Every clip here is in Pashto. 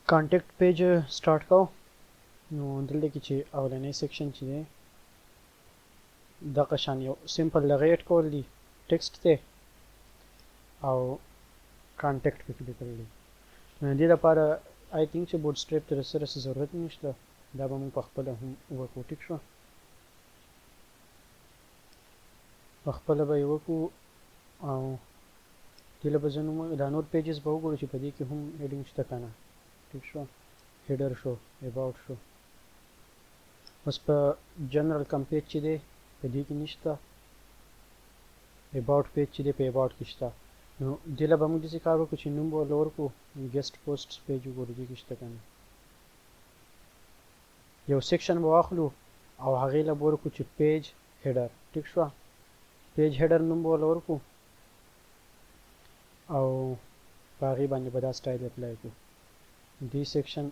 کانټیکټ پیج سٹارټ کو نو دلته کې چې اولنی سیکشن چې دی دغه شان یو سمپل لغیټ کول دي ټیکسټ ته او کانټیکټ پکې لیکل دي نو دې لپاره آی تھنک چې بوټسټریپ ته سره ضرورت نشته دا به موږ په خپل هم وکړو ټیک شو په خپل به یې وکړو او دې له به زه نوم دا نور پیجز به وګورو چې په دې کې هم هیډینګ شته که نه ټیک شو هیډر شو اباوټ شو اوس په جنرال کم پیج چې دی په دې کې نشته اباوټ پیج چې دی په اباوټ کې شته نو دې له به موږ داسې کار وکړو چې نوم به ورله ورکړو ګیسټ پوسټس پیج وګورو دې کې شته که نه یو سیکشن به واخلو او هغې له به ورکړو چې پیج هیډر ټیک شوه پیج هیډر نوم به ورله ورکړو او په هغې باندې به دا سټایل اپلای کړو دې سیکشن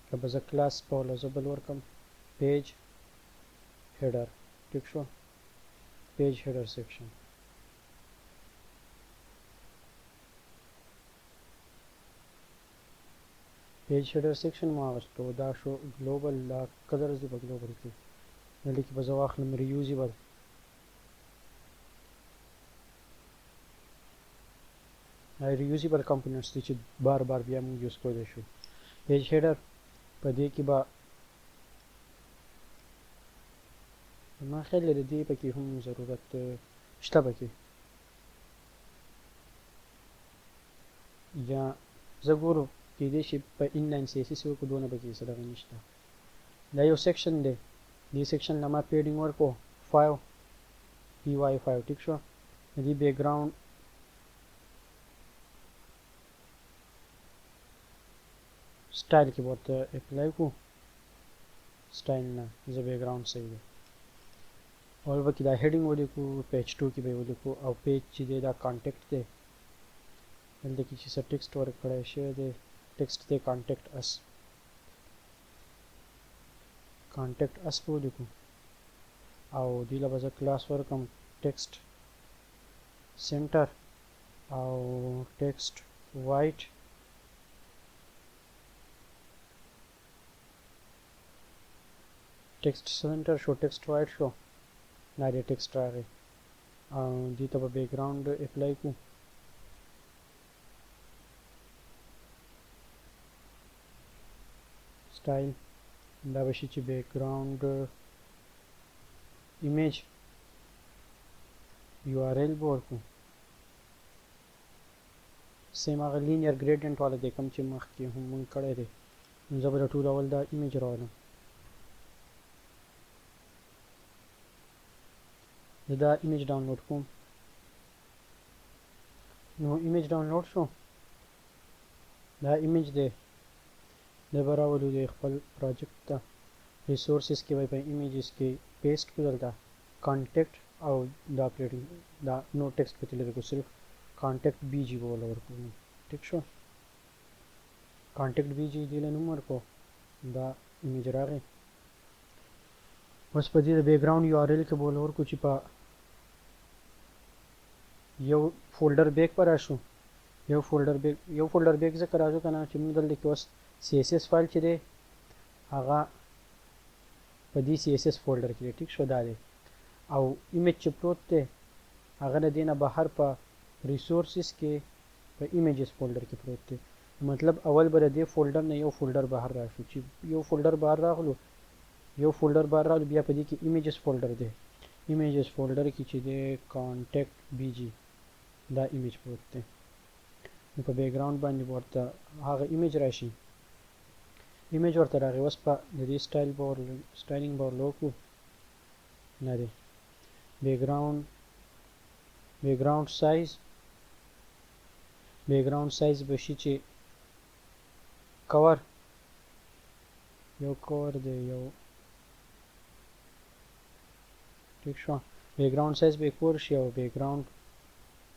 که به زه کلاس په ورله زه بل ورکړم پیج هیډر ټیک شو پیج هیډر سیکشن پیج هیډر سیکشن ما واغستو دا شو ګلوبل دا کلرز دي په ګلوبل کې دلته کې به زه واخلم ریوزیبل ریوزیبل کمپوننټس دي چې بار بار بیا موږ یوز کولی شو پیج هیډر په دې کې به ما خیال دی د دې پکې هم ضرورت شته پکې یا زه ګورو کېدای شي په انلاین سی ایس ایس وکړو دونه پکې څه دغه نشته دا یو سیکشن دی دې سیکشن له ما پیډینګ ورکړو 5 پی واي 5 ټیک شو د دې بیک ګراوند سټایل کې ورته اپلای کړو سټایل نه زه بیک ګراوند صحیح دی اور وکې دا هیډینګ ولیکو پیج 2 کې به ولیکو او پیج چې دی دا کانټیکټ دی دلته کې چې څه ټیکسټ ورکړی شوی دی ټیکسټ دی کانټیکټ اس په ولیکو او دې له به زه کلاس ورکړم ټیکسټ سینټر او ټیکسټ وایټ ټیکسټ سینټر شو ټیکسټ وایټ شو دا دی ټیکسټ راغی او دې ته به بیک ګراوند اپلای کړو سټایل دا به شي چې بیک ګراوند ایمیج یو آر ایل به ورکړو سیم هغه لینیر ګریډینټ والا دی کوم چې مخکې هم مونږ کړی دی نو زه به د ټول اول دا ایمیج راولم زه دا ایمیج ډاونلوډ کوم نو ایمیج ډاونلوډ شو دا ایمیج دی دا به راولو دی خپل پروجیکټ ته ریسورسز کې به په ایمیجز کې پیسټ کړو دلته کانټیکټ او دا پلیټینګ دا نو ټیکسټ پکې لري کو صرف کانټیکټ بی جی به ولا ورکړو ټیک شو کانټیکټ بی جی دی له نوم ورکړو دا ایمیج راغی اوس په دې د بیک ګراوند یو آر ایل کې به ولا ورکړو چې په یو فولډر بیک پر راشو یو فولډر بیک ځکه راځو که نه چې موږ دلته کې اوس سی ایس ایس فایل چې دی هغه په دې سی ایس ایس فولډر کې دی ټیک شو دا دی او ایمیج چې پروت دی هغه د دې نه بهر په ریسورسز کې په ایمیجز فولډر کې پروت دی مطلب اول به د دې فولډر نه یو فولډر بهر راشو چې یو فولډر بهر راغلو بیا په دې کې ایمیجز فولډر دی ایمیجز فولډر کې چې دی کانټیکټ بی جی دا ایمیج پروت دی نو په بیک ګراوند باندې ورته هغه ایمیج راشي ایمیج ورته راغی اوس په د دې سټایلینګ به ورله وکړو نه دی بیک ګراوند سایز به شي چې کور یو کور دی یو ٹھیک شو بیک ګراوند سایز به کور شي او بیک ګراوند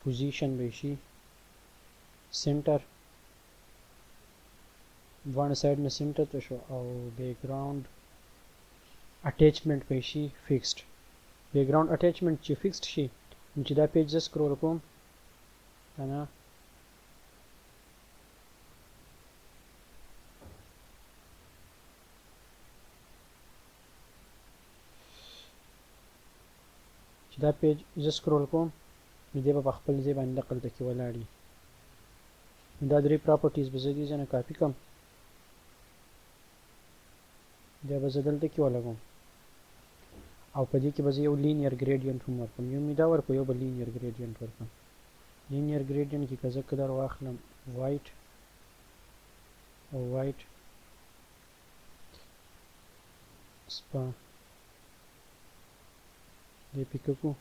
پوزیشن به شي سنټر ون سایډ نه سنټر ته شو او بیک ګراوند اٹیچمنٹ به شي فکسډ بیک ګراوند اٹیچمنٹ چې فکسډ شي چې دا پیج زه سکرول کوم کنه چې دا پیج زه سکرول کوم نو دی به په خپل ځای باندې دقلته کې ولاړ وي. دا درې پراپرټیز به زه دې ځای نه کاپي کړم، دا به زه دلته کې ولګوم او په دې کې به زه یو لینیر ګریډینټ هم ورکړم، یو مې دا ورکړو یو به لینیر ګریډینټ ورکړم. لینیر ګریډینټ کې که زه کلر واخلم وایټ او وایټ سپا دې پیک کړو.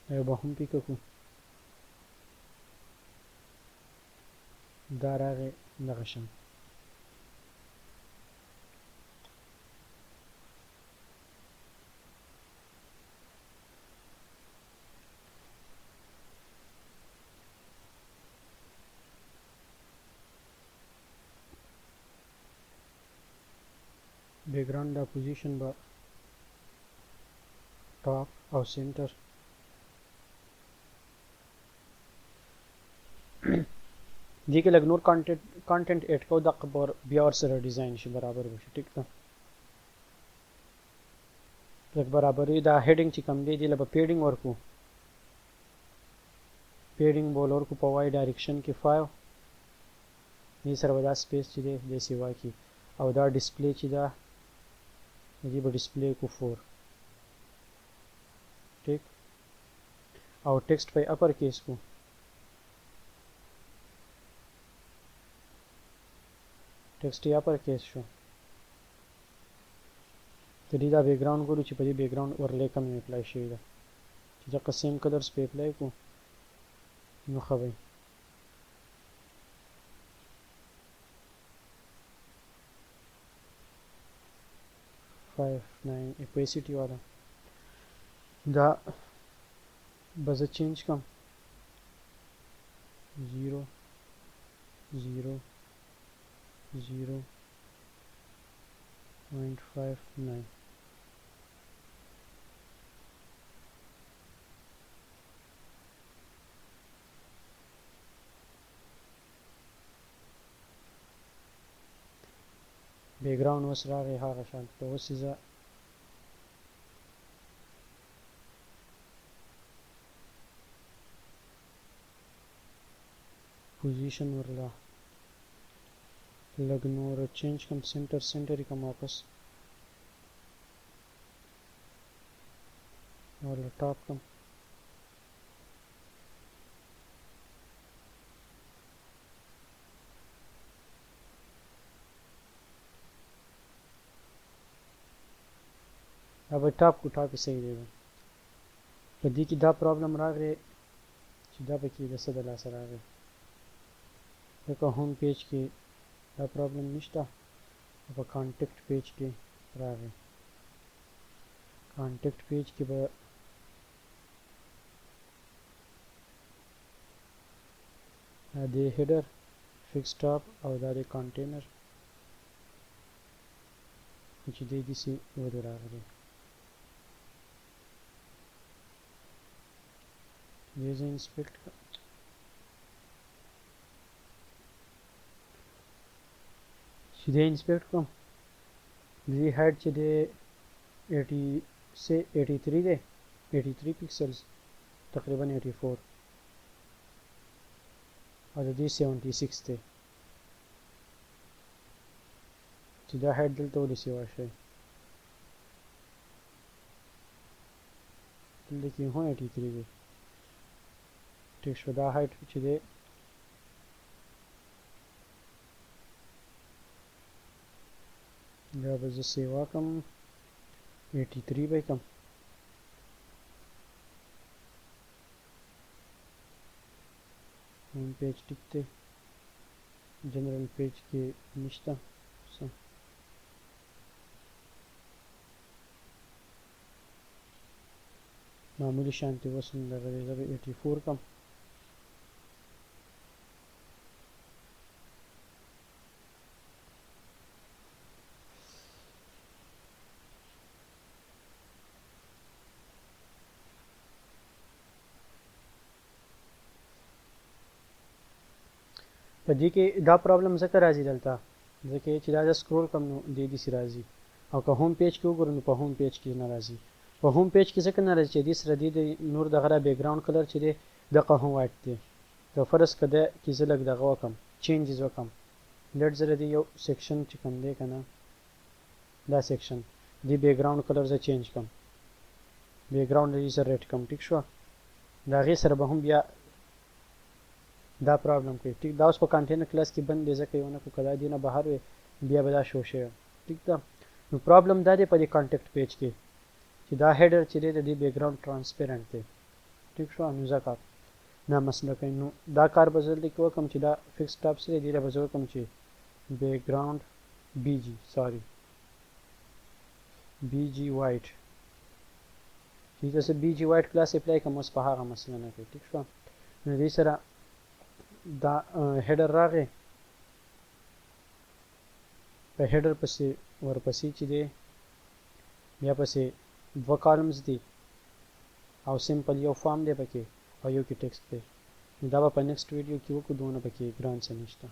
دا به هم پیک کړو. دا راغی دغه شان. بیکګراوند دا پوزیشن به ټاپ او سنټر دې کې لږ نور کانټینټ اډ کوو دغه بیا ورسره ډیزاین شي برابر وشي. ټیک ده، لږ برابري. دا هیډینګ چې کوم دی دې له به پیډینګ ورکړو، پیډینګ به ورکړو په وای ډایرکشن کې 5، دې سره به دا سپیس چې دی دې سیوا کړي او دا ډسپلی چې ده دې به ډسپلی کو 4. ټیک، او ټیکسټ په اپر کیس کو، ټیکسټ یې اپر کیس شو. د دې دا بیکګراوند ګورو چې په دې بیکګراوند اورلی کوم اپلای شوی ده، چې دغه سیم کلرز په اپلای کو نو ښه وي. 5 9 اپیسیټي والا دا به زه چینج کړم 0 0 0.59. بیکګراوند اوس راغی هغه شان ته. اوس زه پوزیشن ورله لږ نور چینج کم، سنټر کم واپس ورله ټاپ کم. دا به ټاپ کو، ټاپ یې صحیح دی. په دې کې دا پرابلم راغی چې دا پکې د څه د لاسه راغی، لکه هوم پیج کې دا پرابلم نشته، په کانټیکټ پیج کې راغی. کانټیکټ پیج کې به دا د هیډر فکس ټاپ او دا د کانټینر چې دی داسې ولې راغلی. دې زه انسپیکټ کړم، چې دې انسپیکټ کړم دې هایټ چې دی 83 دی، 83 پکسلز تقریبا 84 او د دې 76 دی، چې دا هایټ دلته ولې سیوا شوی، دلته کې هم 83 دی. ټیک شو، دا هایټ چې دی دا به زه سیوا کم 83 به کم. هوم پیج ټیک دی، جنرال پیج کې نشته څه. معمولی شانتي اوس هم دغه دی، زه به 84 کم. په دې کې دا پرابلم ځکه راځي دلته ځکه چې دا سکرول کوم نو دې دې راځي او که هوم پیج کې وګورو نو په هوم پیج کې نه راځي په هوم پیج کې ځکه نه راځي چې دې سره دې نور دغه بیک ګراوند کلر چې دی دغه هم وایټ دی نو فرض کده چې زه لږ دغه وکم چینجز وکم لیټ زه دې یو سیکشن چې کوم دی کنه دا سیکشن دی بیک ګراوند کلر زه چینج کم بیک ګراوند یې سره ریډ کم ټیک شو دا غي سره به هم بیا دا پرابلم کوي ټیک دا اوس په کانټینر کلاس کې بند دی ځکه یو نه کو کدا دی نه بهر وي بیا به دا شو شي ټیک دا نو پرابلم دا دی په دې کانټیکټ پیج کې چې دا هیډر چې دی د دې بیک ګراوند ترانسپیرنٹ دی ټیک شو نو ځکه دا مسله کوي نو دا کار به زه لیکو کوم چې دا فکس ټاپ سره دی به زه کوم چې بیک ګراوند بی جی سوري بی جی وایټ چې تاسو بی جی وایټ کلاس اپلای کوم اوس په هغه مسله نه کوي ټیک شو نو دې سره دا هیډر راغی په هیډر پسې ورپسې چې دی بیا پسې دوه کالمز دي او سمپل یو فارم دی پکې او یو کې ټیکسټ دی دا به په نیکسټ ویډیو کې وکړو دونه پکې ګران څه نشته